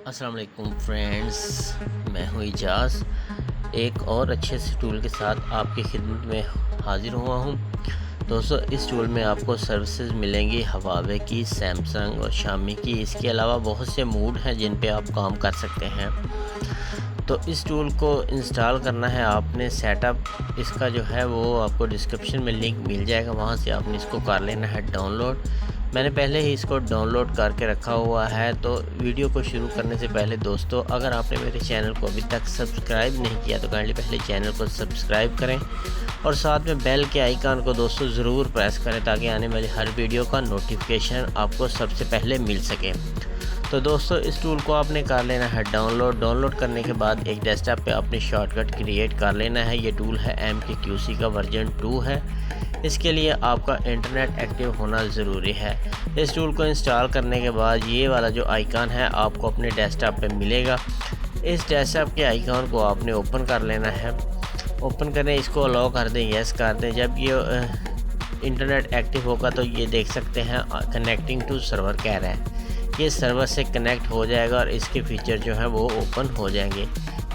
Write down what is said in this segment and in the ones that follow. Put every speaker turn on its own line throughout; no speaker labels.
अस्सलाम वालेकुम फ्रेंड्स, मैं हूँ इजाज़। एक और अच्छे से टूल के साथ आपकी खिदमत में हाज़िर हुआ हूँ। दोस्तों, इस टूल में आपको सर्विसेज मिलेंगी हवावे की, सैमसंग और शामी की। इसके अलावा बहुत से मूड हैं जिन पे आप काम कर सकते हैं। तो इस टूल को इंस्टॉल करना है आपने। सेटअप इसका जो है वो आपको डिस्क्रिप्शन में लिंक मिल जाएगा, वहाँ से आपने इसको कर लेना है डाउनलोड। मैंने पहले ही इसको डाउनलोड करके रखा हुआ है। तो वीडियो को शुरू करने से पहले दोस्तों, अगर आपने मेरे चैनल को अभी तक सब्सक्राइब नहीं किया तो काइंडली पहले चैनल को सब्सक्राइब करें और साथ में बेल के आइकन को दोस्तों ज़रूर प्रेस करें ताकि आने वाली हर वीडियो का नोटिफिकेशन आपको सबसे पहले मिल सके। तो दोस्तों, इस टूल को आपने कर लेना है डाउनलोड करने के बाद एक डेस्कटॉप पे आपने शॉर्टकट क्रिएट कर लेना है। ये टूल है MIKO QC का वर्जन 2 है। इसके लिए आपका इंटरनेट एक्टिव होना ज़रूरी है। इस टूल को इंस्टॉल करने के बाद ये वाला जो आइकन है आपको अपने डेस्कटॉप पे मिलेगा। इस डेस्कटॉप के आइकन को आपने ओपन कर लेना है। ओपन करें, इसको अलाउ कर दें, यस कर दें। जब ये इंटरनेट एक्टिव होगा तो ये देख सकते हैं कनेक्टिंग टू सर्वर कह रहा है। ये सर्वर से कनेक्ट हो जाएगा और इसके फीचर जो है वो ओपन हो जाएंगे।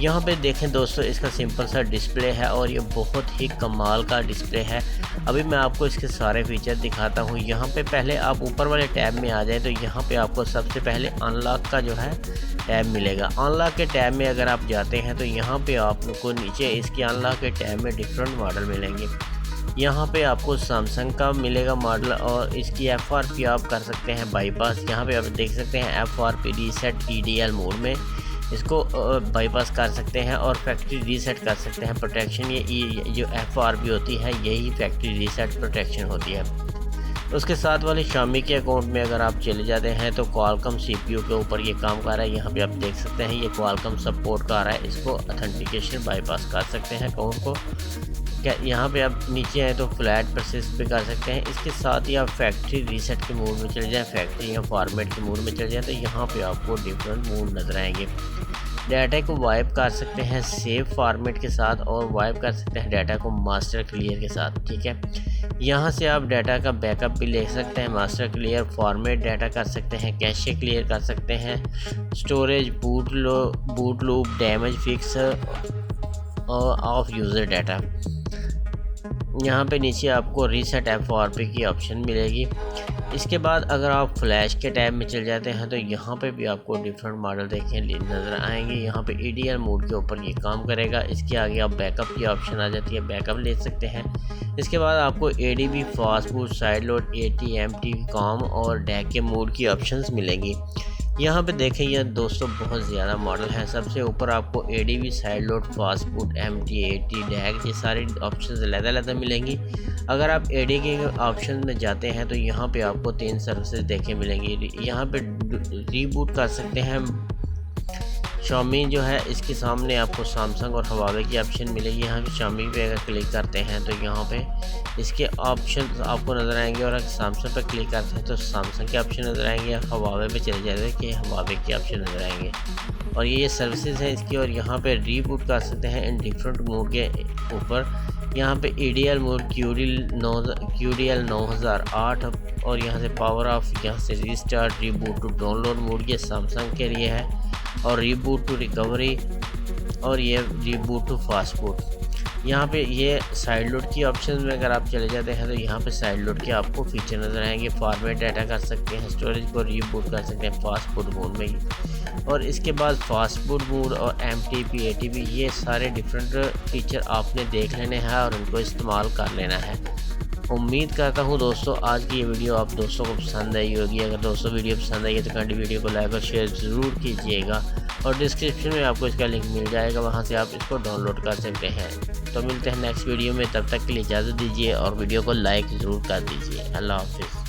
यहाँ पे देखें दोस्तों, इसका सिंपल सा डिस्प्ले है और ये बहुत ही कमाल का डिस्प्ले है। अभी मैं आपको इसके सारे फीचर दिखाता हूँ। यहाँ पे पहले आप ऊपर वाले टैब में आ जाए तो यहाँ पे आपको सबसे पहले अनलॉक का जो है टैब मिलेगा। अनलॉक के टैब में अगर आप जाते हैं तो यहाँ पे आपको नीचे इसके अनलॉक के टैब में डिफरेंट मॉडल मिलेंगे। यहाँ पे आपको सैमसंग का मिलेगा मॉडल और इसकी FRP आप कर सकते हैं बाईपास। यहाँ पे आप देख सकते हैं FRP रीसेट EDL मोड में इसको बाईपास कर सकते हैं और फैक्ट्री रीसेट कर सकते हैं प्रोटेक्शन। ये जो FRP होती है यही फैक्ट्री रीसेट प्रोटेक्शन होती है। उसके साथ वाले शामी के अकाउंट में अगर आप चले जाते हैं तो Qualcomm CPU के ऊपर ये काम कर रहा है। यहाँ पे आप देख सकते हैं ये Qualcomm सपोर्ट कर रहा है। इसको ऑथेंटिकेशन बाईपास कर सकते हैं अकाउंट को। क्या यहाँ पे आप नीचे आए तो फ्लैट परसिस्ट पे कर सकते हैं। इसके साथ ही आप फैक्ट्री रीसेट के मोड में चले जाएँ, फैक्ट्री या फॉर्मेट के मोड में चले जाएँ तो यहाँ पे आपको डिफरेंट मोड नज़र आएंगे। डाटा को वाइप कर सकते हैं सेव फॉर्मेट के साथ और वाइप कर सकते हैं डाटा को मास्टर क्लियर के साथ। ठीक है, यहाँ से आप डाटा का बैकअप भी ले सकते हैं, मास्टर क्लियर, फॉर्मेट डाटा कर सकते हैं, कैशे क्लियर कर सकते हैं, storage, boot loop, damage fix और ऑफ यूज़र डाटा। यहाँ पे नीचे आपको रीसेट FRP की ऑप्शन मिलेगी। इसके बाद अगर आप फ्लैश के टैब में चल जाते हैं तो यहाँ पे भी आपको डिफरेंट मॉडल देखें नज़र आएंगे। यहाँ पे EDL मोड के ऊपर ये काम करेगा। इसके आगे आप बैकअप की ऑप्शन आ जाती है, बैकअप ले सकते हैं। इसके बाद आपको ADB, fastboot, sideload, ATMT, com और डैग के मोड की ऑप्शंस मिलेंगी। यहाँ पे देखें ये दोस्तों बहुत ज़्यादा मॉडल हैं। सबसे ऊपर आपको ADB, साइडलोड, फास्टबूट, MT80, डैग, ये सारी ऑप्शंस अलग-अलग मिलेंगी। अगर आप AD के ऑप्शन में जाते हैं तो यहाँ पे आपको 3 सर्विसेज देखे मिलेंगी। यहाँ पे रीबूट कर सकते हैं Xiaomi जो है, इसके सामने आपको सैमसंग और Huawei की ऑप्शन मिलेगी। यहाँ पे Xiaomi पे अगर क्लिक करते हैं तो यहाँ पे इसके ऑप्शन आपको नज़र आएंगे और अगर सैमसंग पे क्लिक करते हैं तो सैमसंग के ऑप्शन नज़र आएंगे। Huawei पे चले जाते हैं कि Huawei के ऑप्शन नज़र आएंगे और ये सर्विसेज हैं इसकी। और यहाँ पे रीबूट कर सकते हैं इन डिफरेंट मोड के ऊपर। यहाँ पे EDL मोड QDL 9008 और यहाँ से पावर ऑफ, यहाँ से restart, reboot to download mode ये सैमसंग के लिए है और रीबूट टू रिकवरी और ये रीबूट टू फास्टबूट। यहाँ पे ये साइडलोड की ऑप्शन में अगर आप चले जाते हैं तो यहाँ पे साइडलोड के आपको फीचर नज़र आएंगे। फॉर्मेट डाटा कर सकते हैं, स्टोरेज को रीबूट कर सकते हैं फास्टबूट मोड में ही। और इसके बाद फास्टबूट मोड और MTP, ATP ये सारे डिफरेंट फीचर आपने देख लेने हैं और उनको इस्तेमाल कर लेना है। उम्मीद करता हूँ दोस्तों आज की ये वीडियो आप दोस्तों को पसंद आई होगी। अगर दोस्तों वीडियो पसंद आई है तो काइंडली वीडियो को लाइक और शेयर ज़रूर कीजिएगा और डिस्क्रिप्शन में आपको इसका लिंक मिल जाएगा, वहाँ से आप इसको डाउनलोड कर सकते हैं। तो मिलते हैं नेक्स्ट वीडियो में, तब तक के लिए इजाज़त दीजिए और वीडियो को लाइक ज़रूर कर दीजिए। अल्लाह हाफिज़।